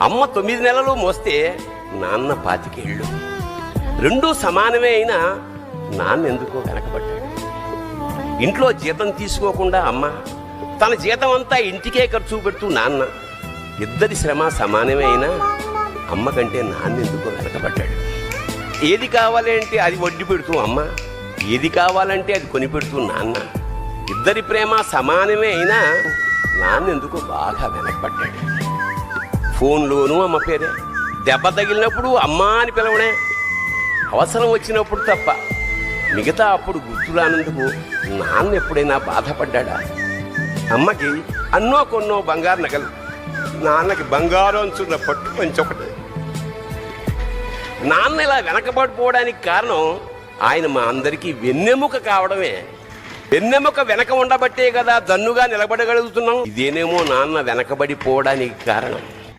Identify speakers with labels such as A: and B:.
A: అమ్మ 9 నెలలు మోస్తే నాన్న 25 ఏళ్ళు. రెండూ సమానమే అయినా నాన్న ఎందుకో వెనకబడ్డాడు. ఇంట్లో జీతం తీసుకోకుండా అమ్మ, తన జీతం అంతా ఇంటికే ఖర్చు పెడుతూ నాన్న, ఇద్దరి శ్రమ సమానమే అయినా అమ్మ కంటే నాన్న ఎందుకో వెనకబడ్డాడు. ఏది కావాలి అంటే అది వడ్డీ పెడుతూ అమ్మ, ఏది కావాలంటే అది కొని పెడుతూ నాన్న, ఇద్దరి ప్రేమ సమానమే అయినా నాన్న ఎందుకో బాగా వెనకబడ్డాడు. ఫోన్లోనూ అమ్మ పేరే, దెబ్బ తగిలినప్పుడు అమ్మ అని పిలవడే, అవసరం వచ్చినప్పుడు తప్ప మిగతా అప్పుడు గుర్తురానందుకు నాన్న ఎప్పుడైనా బాధపడ్డా? అమ్మకి అన్నో కొన్నో బంగారు నగలు, నాన్నకి బంగారం అంచున్న పట్టు పంచొకటి. నాన్న ఇలా వెనకబడిపోవడానికి కారణం ఆయన మా అందరికీ వెన్నెముక కావడమే. వెన్నెముక వెనక ఉండబట్టే కదా దన్నుగా నిలబడగలుగుతున్నాం. ఇదేనేమో నాన్న వెనకబడిపోవడానికి కారణం.